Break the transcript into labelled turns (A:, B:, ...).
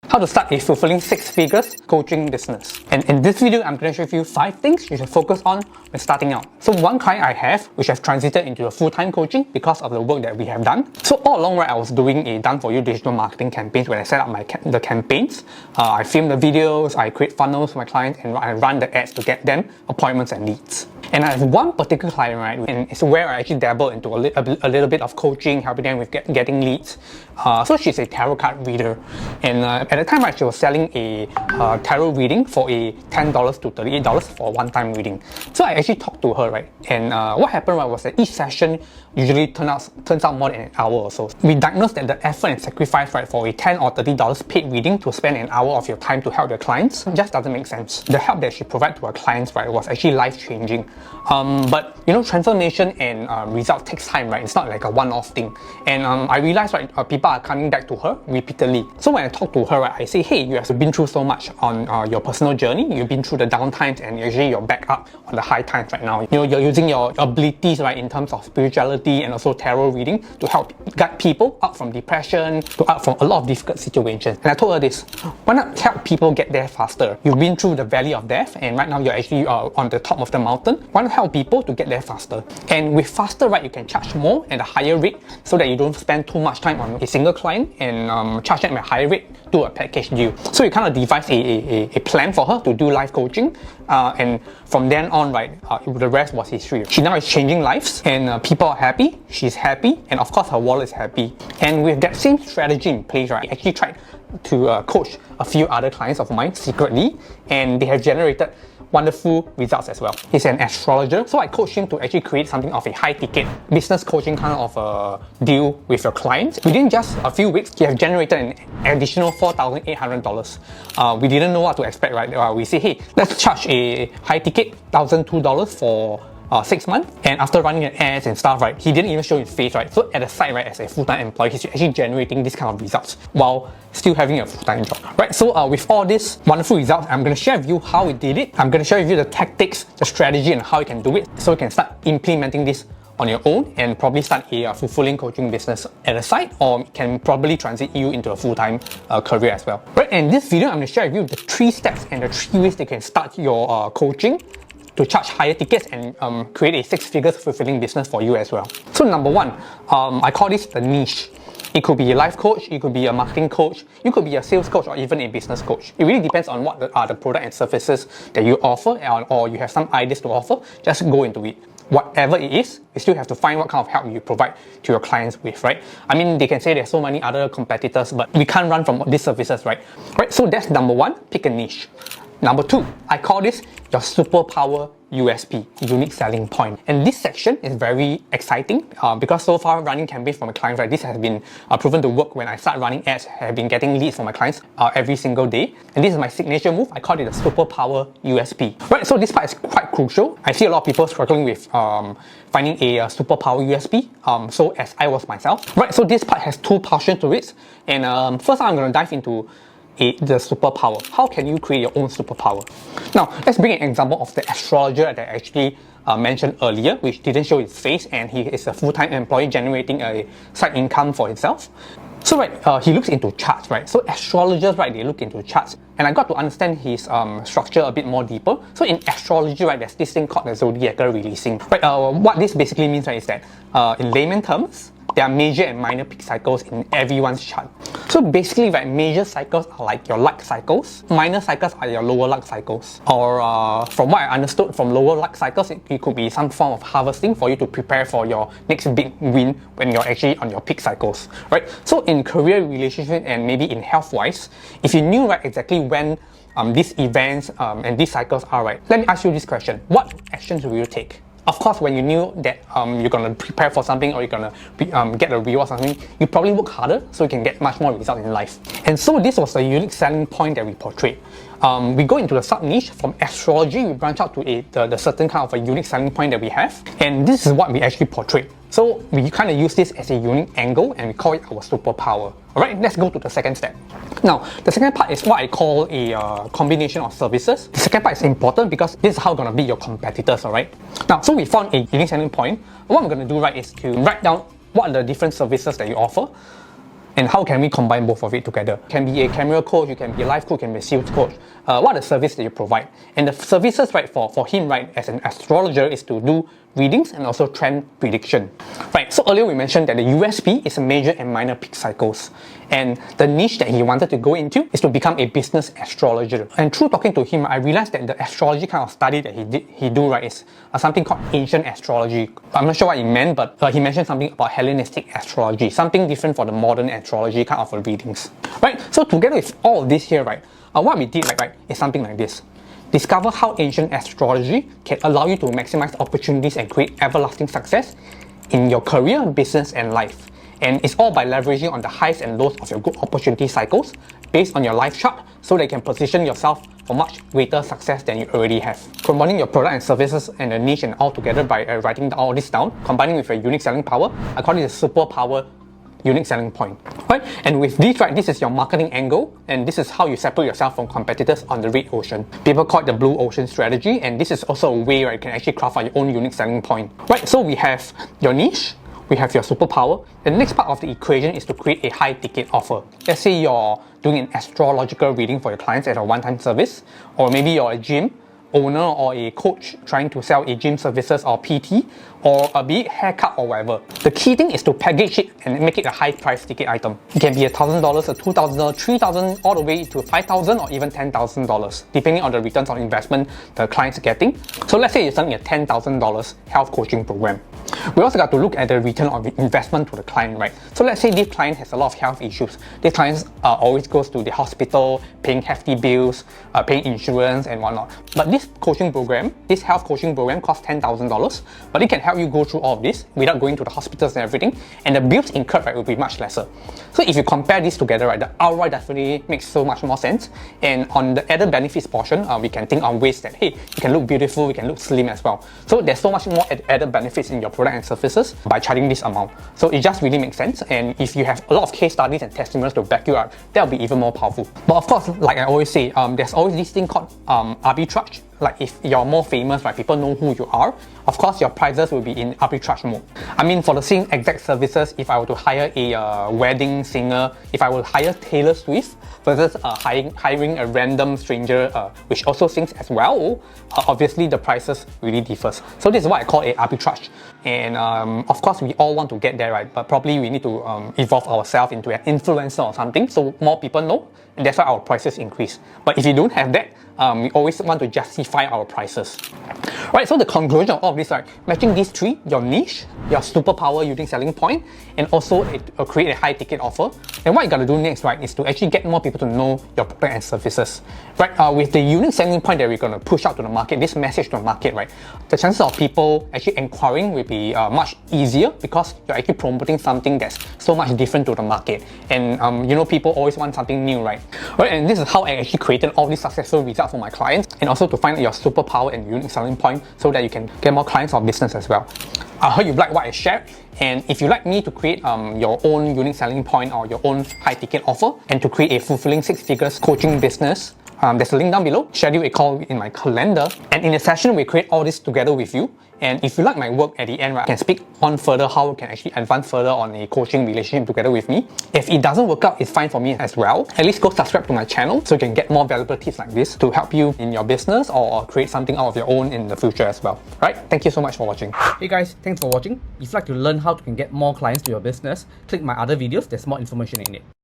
A: How to start a fulfilling 6 figures coaching business. And in this video, I'm going to show you 5 things you should focus on when starting out. So one client I have, which has transited into a full-time coaching because of the work that we have done. So all along, right, I was doing a done-for-you digital marketing campaigns. When I set up the campaigns, I film the videos, I create funnels for my clients, and I run the ads to get them appointments and leads. And I have one particular client, right, and it's where I actually dabble into a little bit of coaching, helping them with getting leads. So she's a tarot card reader, and at the time, right, she was selling a tarot reading for a $10 to $38 for a one-time reading. So I actually talked to her, right, and what happened, right, was that each session usually turns out more than an hour or so. We diagnosed that the effort and sacrifice, right, for a $10 or $30 paid reading to spend an hour of your time to help your clients just doesn't make sense. The help that she provided to her clients, right, was actually life-changing. But you know, transformation and results takes time, right? It's not like a one-off thing. And I realized, right, people are coming back to her repeatedly. So when I talk to her, right, I say, hey, you have been through so much on your personal journey. You've been through the down times, and actually you're back up on the high times right now. You know, you're using your abilities, right, in terms of spirituality and also tarot reading to help guide people out from depression, out from a lot of difficult situations. And I told her this: why not help people get there faster? You've been through the valley of death, and right now you're actually on the top of the mountain. Why not help people to get there faster? And with faster, right, you can charge more at a higher rate so that you don't spend too much time on a single client and charge them at a higher rate to a package deal. So you kind of devise a plan for her to do life coaching, and from then on, right, the rest was history. She now is changing lives, and people are happy, she's happy, and of course her wallet is happy. And with that same strategy in place, right, I actually tried to coach a few other clients of mine secretly, and they have generated wonderful results as well. He's an astrologer, so I coached him to actually create something of a high-ticket business coaching kind of a deal with your clients. Within just a few weeks, he has generated an additional $4,800. We didn't know what to expect, right? We say, hey, let's charge a high-ticket $1,002 for 6 months, and after running the ads and stuff, right, he didn't even show his face, right? So at the side, right, as a full-time employee, he's actually generating this kind of results while still having a full-time job, right? So with all these wonderful results, I'm going to share with you how we did it. I'm going to share with you the tactics, the strategy, and how you can do it, so you can start implementing this on your own and probably start a fulfilling coaching business at the side, or can probably transit you into a full-time career as well, right? And this video, I'm going to share with you the 3 steps and the 3 ways that you can start your coaching to charge higher tickets and create a 6 figures fulfilling business for you as well. So number 1, I call this the niche. It could be a life coach, it could be a marketing coach, you could be a sales coach, or even a business coach. It really depends on what are the product and services that you offer, or you have some ideas to offer. Just go into it. Whatever it is, you still have to find what kind of help you provide to your clients with, right? I mean, they can say there's so many other competitors, but we can't run from these services, right? So that's number 1, pick a niche. Number 2, I call this your superpower USP, unique selling point. And this section is very exciting because so far running campaigns for my clients, right, this has been proven to work. When I start running ads, I have been getting leads for my clients every single day. And this is my signature move. I call it the superpower USP. Right, so this part is quite crucial. I see a lot of people struggling with finding a superpower USP, so as I was myself. Right, so this part has 2 portions to it. And first I'm going to dive into the superpower. How can you create your own superpower? Now, let's bring an example of the astrologer that I actually mentioned earlier, which didn't show his face, and he is a full-time employee generating a side income for himself. So right, he looks into charts, right? So astrologers, right, they look into charts. And I got to understand his structure a bit more deeper. So in astrology, right, there's this thing called the zodiacal releasing. Right, what this basically means, right, is that in layman terms, there are major and minor peak cycles in everyone's chart. So basically, right, major cycles are like your luck cycles, minor cycles are your lower luck cycles. Or from what I understood from lower luck cycles, it could be some form of harvesting for you to prepare for your next big win when you're actually on your peak cycles, right? So in career, relationship, and maybe in health-wise, if you knew, right, exactly when these events and these cycles are, right, let me ask you this question: what actions will you take? Of course, when you knew that you're going to prepare for something, or you're going to get a reward or something, you probably work harder so you can get much more results in life. And so this was the unique selling point that we portrayed. We go into the sub-niche. From astrology, we branch out to the certain kind of a unique selling point that we have. And this is what we actually portrayed. So we kind of use this as a unique angle, and we call it our superpower. Alright, let's go to the second step. Now, the second part is what I call a combination of services. The second part is important because this is how you're going to beat your competitors, alright? Now, so we found a unique selling point. What I'm going to do, right, is to write down what are the different services that you offer, And how can we combine both of it together? You can be a camera coach, you can be a life coach, you can be a sales coach. What are the services that you provide? And the services, right, for him, right, as an astrologer is to do readings and also trend prediction. Right, so earlier we mentioned that the USP is major and minor peak cycles. And the niche that he wanted to go into is to become a business astrologer. And through talking to him, I realized that the astrology kind of study that he do, right, is something called ancient astrology. I'm not sure what he meant, but he mentioned something about Hellenistic astrology, something different for the modern astrology kind of readings. Right, so together with all of this here, right, what we did, right, is something like this. Discover how ancient astrology can allow you to maximize opportunities and create everlasting success in your career, business, and life. And it's all by leveraging on the highs and lows of your good opportunity cycles based on your life chart so that you can position yourself for much greater success than you already have. Combining your product and services and the niche and all together by writing all this down, combining with your unique selling power, I call it a superpower unique selling point, right? And with this, right, this is your marketing angle, and this is how you separate yourself from competitors on the red ocean. People call it the blue ocean strategy, and this is also a way where you can actually craft out your own unique selling point, right? So we have your niche, we have your superpower. The next part of the equation is to create a high ticket offer. Let's say you're doing an astrological reading for your clients as a one-time service, or maybe you're a gym owner or a coach trying to sell a gym services or PT, or a big haircut or whatever. The key thing is to package it and make it a high price ticket item. It can be $1,000, $2,000, $3,000, all the way to $5,000 or even $10,000, depending on the returns on investment the client's getting. So let's say you're selling a $10,000 health coaching program. We also got to look at the return on investment to the client, right? So let's say this client has a lot of health issues. This client always goes to the hospital, paying hefty bills, paying insurance and whatnot. But this coaching program, this health coaching program costs $10,000, but it can help you go through all of this without going to the hospitals and everything, and the bills incurred, right, will be much lesser. So if you compare this together, right, the ROI definitely makes so much more sense. And on the added benefits portion, we can think on ways that, hey, you can look beautiful, you can look slim as well. So there's so much more added benefits in your product and services by charging this amount. So it just really makes sense. And if you have a lot of case studies and testimonials to back you up, that'll be even more powerful. But of course, like I always say, there's always this thing called arbitrage. Like if you're more famous, right, people know who you are, of course your prices will be in arbitrage mode. I mean, for the same exact services, if I were to hire a wedding singer, if I were to hire Taylor Swift versus hiring a random stranger which also sings as well, obviously the prices really differs. So this is what I call a arbitrage. And of course we all want to get there, right? But probably we need to evolve ourselves into an influencer or something so more people know, and that's why our prices increase. But if you don't have that, we always want to justify our prices. Right, so the conclusion of all of this, right, matching these three, your niche, your superpower unique selling point, and also create a high ticket offer. And what you gotta do next, right, is to actually get more people to know your product and services. Right, with the unique selling point that we're gonna push out to the market, this message to the market, right, the chances of people actually inquiring will be much easier because you're actually promoting something that's so much different to the market. And you know, people always want something new, right? Right, and this is how I actually created all these successful results for my clients, and also to find out your superpower and unique selling point so that you can get more clients or business as well. I hope you like what I shared, and if you like me to create your own unique selling point or your own high ticket offer and to create a fulfilling 6 figures coaching business, there's a link down below. Schedule a call in my calendar, and in the session we create all this together with you. And if you like my work at the end, right, I can speak on further how we can actually advance further on a coaching relationship together with me. If it doesn't work out, it's fine for me as well. At least go subscribe to my channel so you can get more valuable tips like this to help you in your business or create something out of your own in the future as well. Right? Thank you so much for watching. Hey guys, thanks for watching. If you'd like to learn how to get more clients to your business, click my other videos. There's more information in it.